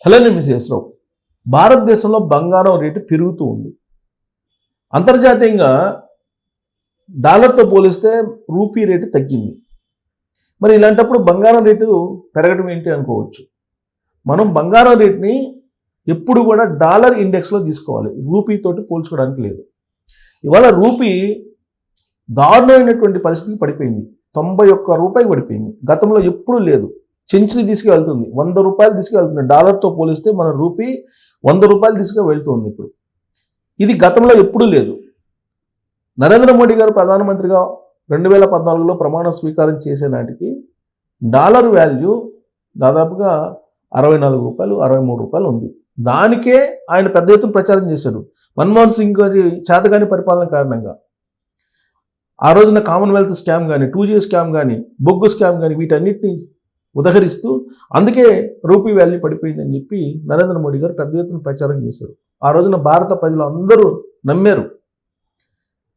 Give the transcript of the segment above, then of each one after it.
Hello నేను miss రావు. భారతదేశంలో బంగారం రేటు పెరుగుతూ ఉంది. అంతర్జాతీయంగా డాలర్తో పోలిస్తే రూపీ రేటు తగ్గింది. మరి ఇలాంటప్పుడు బంగారం రేటు పెరగడం ఏంటి అనుకోవచ్చు. మనం బంగారం రేటుని ఎప్పుడు కూడా డాలర్ ఇండెక్స్లో తీసుకోవాలి, రూపీతోటి పోల్చుకోవడానికి లేదు. ఇవాళ రూపీ దారుణమైనటువంటి పరిస్థితికి పడిపోయింది. 91 రూపాయి పడిపోయింది. గతంలో ఎప్పుడూ లేదు. సెంచరీ తీసుకువెళ్తుంది, 100 రూపాయలు తీసుకువెళ్తుంది. డాలర్తో పోలిస్తే మన రూపీ 100 రూపాయలు తీసుకువెళ్తుంది ఇప్పుడు. ఇది గతంలో ఎప్పుడూ లేదు. నరేంద్ర మోడీ గారు ప్రధానమంత్రిగా 2014లో ప్రమాణ స్వీకారం చేసే నాటికి డాలర్ వాల్యూ దాదాపుగా 64 రూపాయలు 63 రూపాయలు ఉంది. దానికే ఆయన పెద్ద ఎత్తున ప్రచారం చేశాడు. మన్మోహన్ సింగ్ గారి చేతగాని పరిపాలన కారణంగా ఆ రోజున కామన్వెల్త్ స్కామ్ కానీ, 2G స్కామ్ కానీ, బొగ్గు స్కామ్ కానీ వీటన్నిటిని ఉదహరిస్తూ అందుకే రూపీ వాల్యూ పడిపోయిందని చెప్పి నరేంద్ర మోడీ గారు పెద్ద ఎత్తున ప్రచారం చేశారు. ఆ రోజున భారత ప్రజలు అందరూ నమ్మారు.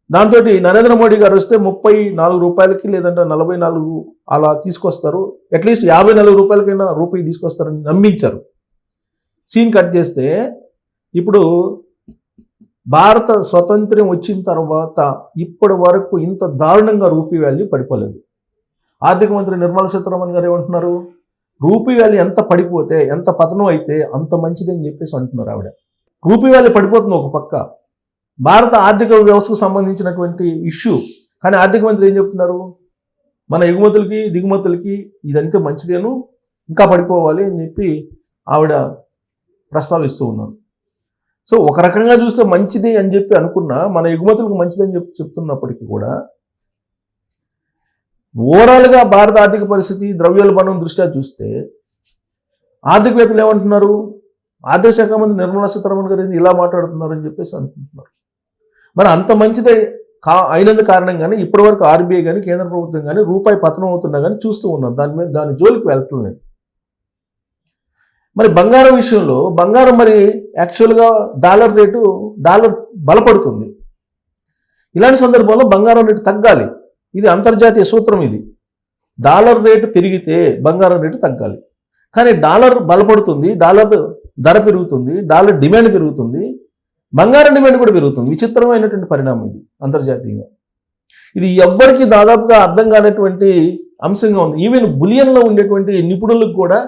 దాంతో నరేంద్ర మోడీ గారు వస్తే 34 రూపాయలకి లేదంటే 44 అలా తీసుకొస్తారు, అట్లీస్ట్ 54 రూపాయలకైనా రూపీ తీసుకొస్తారని నమ్మించారు. సీన్ కట్ చేస్తే ఇప్పుడు భారత స్వతంత్రం వచ్చిన తర్వాత ఇప్పటి వరకు ఇంత దారుణంగా రూపీ వాల్యూ పడిపోలేదు. ఆర్థిక మంత్రి నిర్మలా సీతారామన్ గారు ఏమంటున్నారు, రూపీ వాల్యూ ఎంత పడిపోతే, ఎంత పతనం అయితే అంత మంచిదని చెప్పేసి అంటున్నారు ఆవిడ. రూపీ వాల్యూ పడిపోతుంది ఒక పక్క, భారత ఆర్థిక వ్యవస్థకు సంబంధించినటువంటి ఇష్యూ. కానీ ఆర్థిక మంత్రి ఏం చెప్తున్నారు, మన ఎగుమతులకి దిగుమతులకి ఇదంతే మంచిదేను, ఇంకా పడిపోవాలి అని చెప్పి ఆవిడ ప్రస్తావిస్తూ ఉన్నారు. సో ఒక రకంగా చూస్తే మంచిది అని చెప్పి అనుకున్నా, మన ఎగుమతులకు మంచిదని చెప్పి చెప్తున్నప్పటికీ కూడా ఓవరాల్గా భారత ఆర్థిక పరిస్థితి ద్రవ్యోల్బణం దృష్ట్యా చూస్తే ఆర్థికవేత్తలు ఏమంటున్నారు, ఆర్థిక శాఖ మంత్రి నిర్మలా సీతారామన్ గారు ఇలా మాట్లాడుతున్నారు అని చెప్పేసి అనుకుంటున్నారు. మరి అంత మంచిదే అయినందు కారణంగానే ఇప్పటివరకు ఆర్బీఐ కానీ కేంద్ర ప్రభుత్వం కానీ రూపాయి పతనం అవుతున్నా కానీ చూస్తూ ఉన్నారు. దాని జోలికి వెళ్తలేదు. మరి బంగారం విషయంలో బంగారం మరి యాక్చువల్గా డాలర్ బలపడుతుంది. ఇలాంటి సందర్భంలో బంగారం రేటు తగ్గాలి. ఇది అంతర్జాతీయ సూత్రం. ఇది డాలర్ రేటు పెరిగితే బంగారం రేటు తగ్గాలి. కానీ డాలర్ బలపడుతుంది, డాలర్ ధర పెరుగుతుంది, డాలర్ డిమాండ్ పెరుగుతుంది, బంగారం డిమాండ్ కూడా పెరుగుతుంది. విచిత్రమైనటువంటి పరిణామం ఇది అంతర్జాతీయంగా. ఇది ఎవ్వరికీ దాదాపుగా అర్థం కానటువంటి అంశంగా ఉంది. ఈవెన్ బులియన్లో ఉండేటువంటి నిపుణులకు కూడా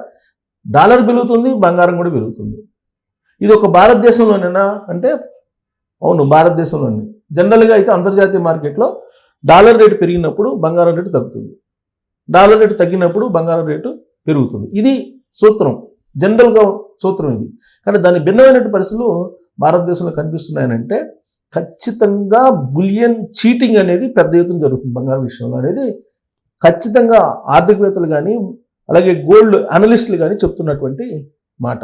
డాలర్ పెరుగుతుంది, బంగారం కూడా పెరుగుతుంది. ఇది ఒక భారతదేశంలోనేనా అంటే అవును, భారతదేశంలోనే. జనరల్గా అయితే అంతర్జాతీయ మార్కెట్లో డాలర్ రేటు పెరిగినప్పుడు బంగారం రేటు తగ్గుతుంది, డాలర్ రేటు తగ్గినప్పుడు బంగారం రేటు పెరుగుతుంది. ఇది సూత్రం, జనరల్గా సూత్రం ఇది. కానీ దాని భిన్నమైనటువంటి పరిస్థితులు భారతదేశంలో కనిపిస్తున్నాయనంటే ఖచ్చితంగా బులియన్ చీటింగ్ అనేది పెద్ద ఎత్తున జరుగుతుంది బంగారం విషయంలో అనేది ఖచ్చితంగా ఆర్థికవేత్తలు కానీ అలాగే గోల్డ్ అనలిస్టులు కానీ చెప్తున్నటువంటి మాట.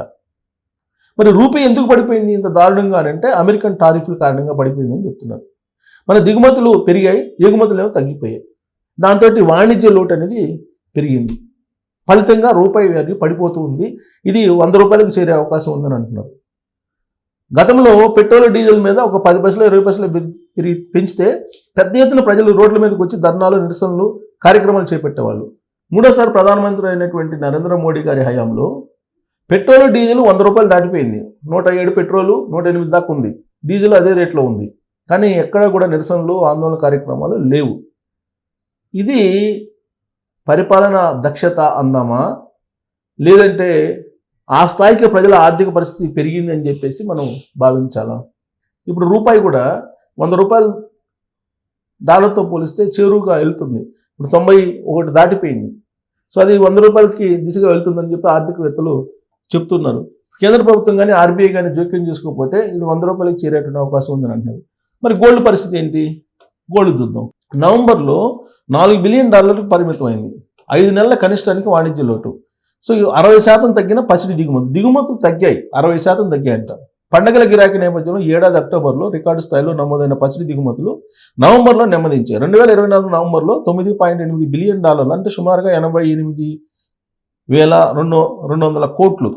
మరి రూపీ ఎందుకు పడిపోయింది ఇంత దారుణంగా అంటే అమెరికన్ టారిఫ్ల కారణంగా పడిపోయింది అని చెప్తున్నారు. మన దిగుమతులు పెరిగాయి, ఎగుమతులు ఏమో తగ్గిపోయాయి. దాంతో వాణిజ్య లోటు అనేది పెరిగింది. ఫలితంగా రూపాయి వాల్యూ పడిపోతూ ఉంది. ఇది 100 రూపాయలకు చేరే అవకాశం ఉందని అంటున్నారు. గతంలో పెట్రోల్ డీజిల్ మీద ఒక 10 పైసలు 20 పైసలు పెంచితే పెద్ద ఎత్తున ప్రజలు రోడ్ల మీదకి వచ్చి ధర్నాలు, నిరసనలు, కార్యక్రమాలు చేపట్టేవాళ్ళు. మూడోసారి ప్రధానమంత్రి అయినటువంటి నరేంద్ర మోడీ గారి హయాంలో పెట్రోల్ డీజిల్ 100 రూపాయలు దాటిపోయింది. 107 పెట్రోలు 108 దాకా ఉంది. డీజిల్ అదే రేట్లో ఉంది. కానీ ఎక్కడ కూడా నిరసనలు, ఆందోళన కార్యక్రమాలు లేవు. ఇది పరిపాలన దక్షత అందామా, లేదంటే ఆ స్థాయికి ప్రజల ఆర్థిక పరిస్థితి పెరిగింది అని చెప్పేసి మనం భావించాలా? ఇప్పుడు రూపాయి కూడా 100 రూపాయలు డాలర్తో పోలిస్తే చేరువుగా వెళ్తుంది. ఇప్పుడు 91 దాటిపోయింది. సో అది 100 రూపాయలకి దిశగా వెళ్తుందని చెప్పి ఆర్థికవేత్తలు చెప్తున్నారు. కేంద్ర ప్రభుత్వం కానీ ఆర్బీఐ కానీ జోక్యం చేసుకోకపోతే ఇది 100 రూపాయలకి చేరేటువంటి అవకాశం ఉందని అంటున్నారు. మరి గోల్డ్ పరిస్థితి ఏంటి? గోల్డ్ చూద్దాం. నవంబర్లో $4 బిలియన్ పరిమితమైంది. 5 నెలల కనిష్టానికి వాణిజ్య లోటు. సో 60% తగ్గిన పసిడి దిగుమతులు తగ్గాయి, 60% తగ్గాయంట. పండగల గిరాకీ నేపథ్యంలో ఏడాది అక్టోబర్లో రికార్డు స్థాయిలో నమోదైన పసిడి దిగుమతులు నవంబర్లో నెమ్మదించాయి. 2024 నవంబర్లో $9.8 బిలియన్ అంటే సుమారుగా 88,200 కోట్లు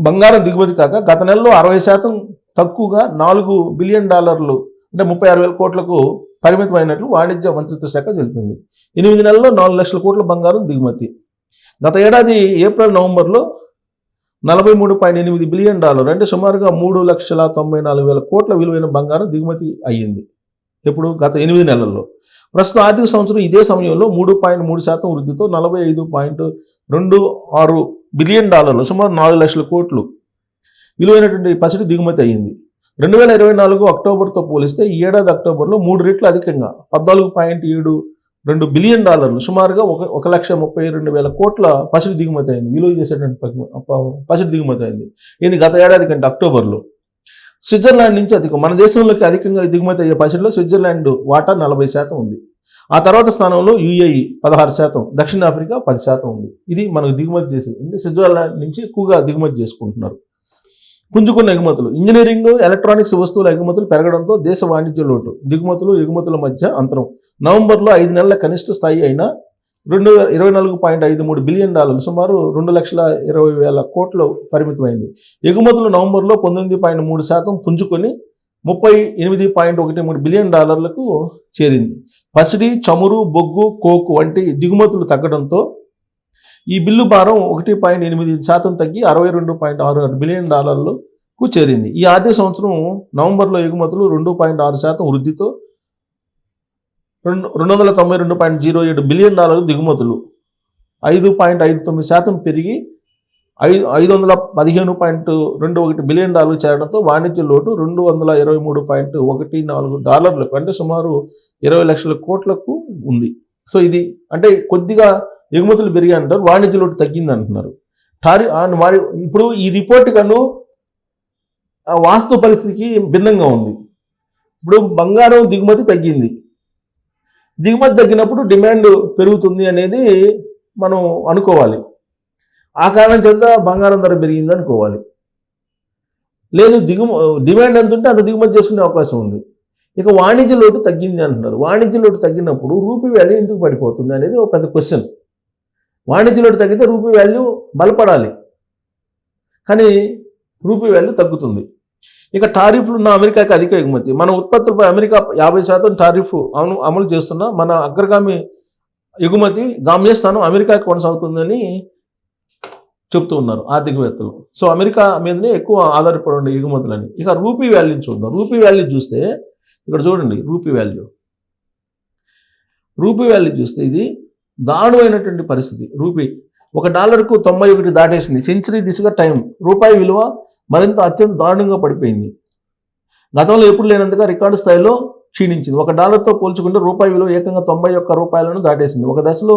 బంగారం దిగుమతి కాక గత నెలలో 60% తక్కువగా $4 బిలియన్ అంటే 36,000 కోట్లకు పరిమితమైనట్లు వాణిజ్య మంత్రిత్వ శాఖ తెలిపింది. 8 నెలల్లో 4 లక్షల కోట్ల బంగారం దిగుమతి. గత ఏడాది ఏప్రిల్ నవంబర్లో $43.8 బిలియన్, అంటే సుమారుగా 3,94,000 కోట్ల విలువైన బంగారం దిగుమతి అయ్యింది. ఎప్పుడు? గత 8 నెలల్లో. ప్రస్తుత ఆర్థిక సంవత్సరం ఇదే సమయంలో 3.3% వృద్ధితో $45.26 బిలియన్, సుమారు 4 లక్షల కోట్లు విలువైనటువంటి పసిడి దిగుమతి అయ్యింది. 2024 అక్టోబర్తో పోలిస్తే ఈ ఏడాది అక్టోబర్లో 3 రెట్లు అధికంగా $14.72 బిలియన్, సుమారుగా 1,32,000 కోట్ల పసిడి దిగుమతి అయింది. విలువ చేసేటువంటి పసిడి దిగుమతి అయింది. ఇది గత ఏడాది కంటే అక్టోబర్లో. స్విట్జర్లాండ్ నుంచి అధికం. మన దేశంలోకి అధికంగా దిగుమతి అయ్యే పసిడిలో స్విట్జర్లాండ్ వాటా 40% ఉంది. ఆ తర్వాత స్థానంలో UAE 16%, దక్షిణాఫ్రికా 10% ఉంది. ఇది మనకు దిగుమతి చేసేది. అంటే స్విట్జర్లాండ్ నుంచి ఎక్కువగా దిగుమతి చేసుకుంటున్నారు. పుంజుకున్న ఎగుమతులు. ఇంజనీరింగ్, ఎలక్ట్రానిక్స్ వస్తువుల ఎగుమతులు పెరగడంతో దేశ వాణిజ్య లోటు. దిగుమతులు, ఎగుమతుల మధ్య అంతరం. నవంబర్లో 5 నెలల కనిష్ట స్థాయి అయిన $24.53 బిలియన్, సుమారు 2,20,000 కోట్లు పరిమితమైంది. ఎగుమతులు నవంబర్లో 19.3% పుంజుకొని $38.13 బిలియన్ చేరింది. పసిడి, చమురు, బొగ్గు, కోకు వంటి దిగుమతులు తగ్గడంతో ఈ బిల్లు భారం 1.8% తగ్గి $62.66 బిలియన్ చేరింది. ఈ ఆర్థిక సంవత్సరం నవంబర్లో ఎగుమతులు 2.6% వృద్ధితో $292.07 బిలియన్, దిగుమతులు 5.59% పెరిగి $515.21 బిలియన్ చేరడంతో వాణిజ్య లోటు $223.14 అంటే సుమారు 20 లక్షల కోట్లకు ఉంది. సో ఇది అంటే కొద్దిగా ఎగుమతులు పెరిగాయి అంటారు, వాణిజ్య లోటు తగ్గింది అంటున్నారు. మరి ఇప్పుడు ఈ రిపోర్ట్ కను వాస్తవ పరిస్థితికి భిన్నంగా ఉంది. ఇప్పుడు బంగారం దిగుమతి తగ్గింది. దిగుమతి తగ్గినప్పుడు డిమాండ్ పెరుగుతుంది అనేది మనం అనుకోవాలి. ఆ కారణం చేత బంగారం ధర పెరిగింది అనుకోవాలి. లేదు, డిమాండ్ ఎంత ఉంటే అంత దిగుమతి చేసుకునే అవకాశం ఉంది. ఇక వాణిజ్య లోటు తగ్గింది అంటున్నారు. వాణిజ్య లోటు తగ్గినప్పుడు రూపీ వాల్యూ ఎందుకు పడిపోతుంది అనేది ఒక పెద్ద క్వశ్చన్. వాణిజ్య లోటు తగ్గితే రూపీ వాల్యూ బలపడాలి, కానీ రూపీ వాల్యూ తగ్గుతుంది. ఇక టారిఫ్లు ఉన్న అమెరికాకి అధిక ఎగుమతి. మన ఉత్పత్తులపై అమెరికా 50% టారిఫ్ అమలు చేస్తున్న మన అగ్రగామి ఎగుమతి గమ్యస్థానం అమెరికాకి కొనసాగుతుందని చెప్తూ ఉన్నారు ఆర్థికవేత్తలు. సో అమెరికా మీదనే ఎక్కువ ఆధారపడి ఉండే ఎగుమతులని. ఇక రూపీ వాల్యూని చూద్దాం. రూపీ వాల్యూ చూస్తే ఇక్కడ చూడండి, రూపీ వాల్యూ చూస్తే ఇది దారుణమైనటువంటి పరిస్థితి. రూపీ $1కు 91 దాటేసింది. సెంచరీ దిశగా టైం. రూపాయి విలువ మరింత అత్యంత దారుణంగా పడిపోయింది. గతంలో ఎప్పుడు లేనంతగా రికార్డు స్థాయిలో క్షీణించింది. $1తో పోల్చుకుంటే రూపాయి విలువ ఏకంగా 91 రూపాయలను దాటేసింది. ఒక దశలో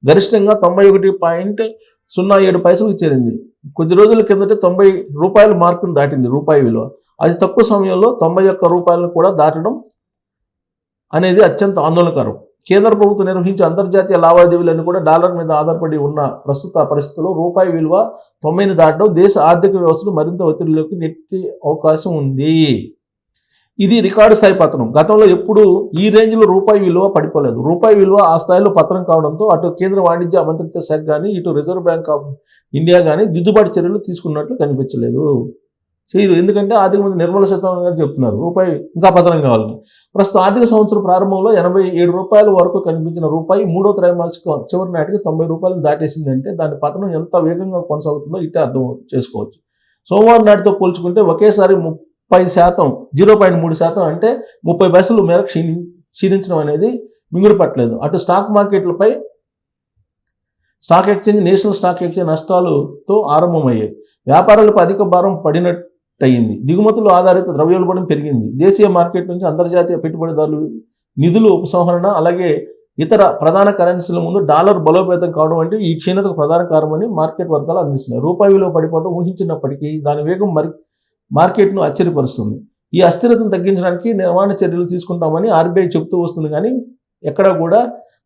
గరిష్టంగా 91.07 చేరింది. కొద్ది రోజుల కిందట 90 రూపాయల మార్కును దాటింది రూపాయి విలువ. అతి తక్కువ సమయంలో 91 రూపాయలను కూడా దాటడం అనేది అత్యంత ఆందోళనకరం. కేంద్ర ప్రభుత్వం నిర్వహించే అంతర్జాతీయ లావాదేవీలన్నీ కూడా డాలర్ మీద ఆధారపడి ఉన్న ప్రస్తుత పరిస్థితుల్లో రూపాయి విలువ 90ని దాటడం దేశ ఆర్థిక వ్యవస్థను మరింత ఒత్తిడిలోకి నెట్టే అవకాశం ఉంది. ఇది రికార్డు స్థాయి పతనం. గతంలో ఎప్పుడు ఈ రేంజ్లో రూపాయి విలువ పడిపోలేదు. రూపాయి విలువ ఆ స్థాయిలో పతనం కావడంతో అటు కేంద్ర వాణిజ్య మంత్రిత్వ శాఖ కానీ ఇటు రిజర్వ్ బ్యాంక్ ఆఫ్ ఇండియా కానీ దిద్దుబాటు చర్యలు తీసుకున్నట్లు కనిపించలేదు. చేయరు. ఎందుకంటే ఆర్థిక మంత్రి నిర్మలా సీతారామన్ గారు చెప్తున్నారు రూపాయి ఇంకా పతనం కావాలని. ప్రస్తుతం ఆర్థిక సంవత్సరం ప్రారంభంలో 87 రూపాయల వరకు కనిపించిన రూపాయి 3వ త్రైమాసిక చివరి నాటికి 90 రూపాయలు దాటేసిందంటే దాని పతనం ఎంత వేగంగా కొనసాగుతుందో ఇట్టే అర్థం చేసుకోవచ్చు. సోమవారం నాటితో పోల్చుకుంటే ఒకేసారి 30%, 0.3% అంటే 30 పైసలు మేర క్షీణించడం అనేది మింగుడు పట్టలేదు. అటు స్టాక్ మార్కెట్లపై stock exchange, national stock exchange నష్టాలతో ఆరంభమయ్యాయి. వ్యాపారాలపై అధిక భారం పడినట్టయింది. దిగుమతులు ఆధారిత ద్రవ్యోల్బణం పెరిగింది. దేశీయ మార్కెట్ నుంచి అంతర్జాతీయ పెట్టుబడిదారులు నిధులు ఉపసంహరణ, అలాగే ఇతర ప్రధాన కరెన్సీల ముందు డాలర్ బలోపేతం కావడం వంటి ఈ క్షీణతకు ప్రధాన కారణమని మార్కెట్ వర్గాలు అందిస్తున్నాయి. రూపాయి విలువ పడిపోవడం ఊహించినప్పటికీ దాని వేగం మార్కెట్ను ఆశ్చర్యపరుస్తుంది. ఈ అస్థిరతను తగ్గించడానికి నిర్వహణ చర్యలు తీసుకుంటామని ఆర్బీఐ చెబుతూ వస్తుంది, కానీ ఎక్కడా కూడా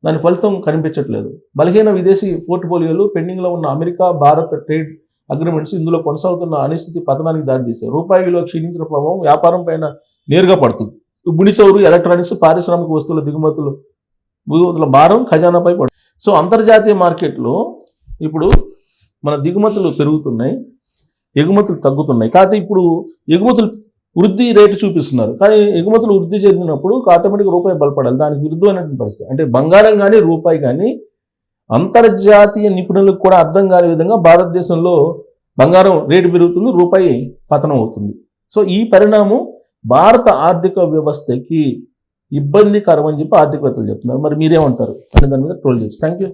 దాని ఫలితం కనిపించట్లేదు. బలహీన విదేశీ పోర్ట్ఫోలియోలు, పెండింగ్లో ఉన్న అమెరికా భారత్ ట్రేడ్ అగ్రిమెంట్స్ ఇందులో కొనసాగుతున్న అనిశ్చితి పతనానికి దారితీశాయి. రూపాయి విలువ క్షీణించిన ప్రభావం వ్యాపారం పైన నేరుగా పడుతుంది. ముడి చమురు, ఎలక్ట్రానిక్స్, పారిశ్రామిక వస్తువుల దిగుమతుల భారం ఖజానాపై పడుతుంది. సో అంతర్జాతీయ మార్కెట్లో ఇప్పుడు మన దిగుమతులు పెరుగుతున్నాయి, ఎగుమతులు తగ్గుతున్నాయి. కాకపోతే ఇప్పుడు ఎగుమతులు వృద్ధి రేటు చూపిస్తున్నారు, కానీ ఎగుమతులు వృద్ధి చెందినప్పుడు ఆటోమేటిక్గా రూపాయి బలపడాలి. దానికి విరుద్ధమైనటువంటి పరిస్థితి. అంటే బంగారం కానీ రూపాయి కానీ అంతర్జాతీయ నిపుణులకు కూడా అర్థం కాని విధంగా భారతదేశంలో బంగారం రేటు పెరుగుతుంది, రూపాయి పతనం అవుతుంది. సో ఈ పరిణామం భారత ఆర్థిక వ్యవస్థకి ఇబ్బందికరం అని చెప్పి ఆర్థికవేత్తలు చెప్తున్నారు. మరి మీరేమంటారు అని దాని మీద ట్రోల్ చేయొచ్చు. Thank you.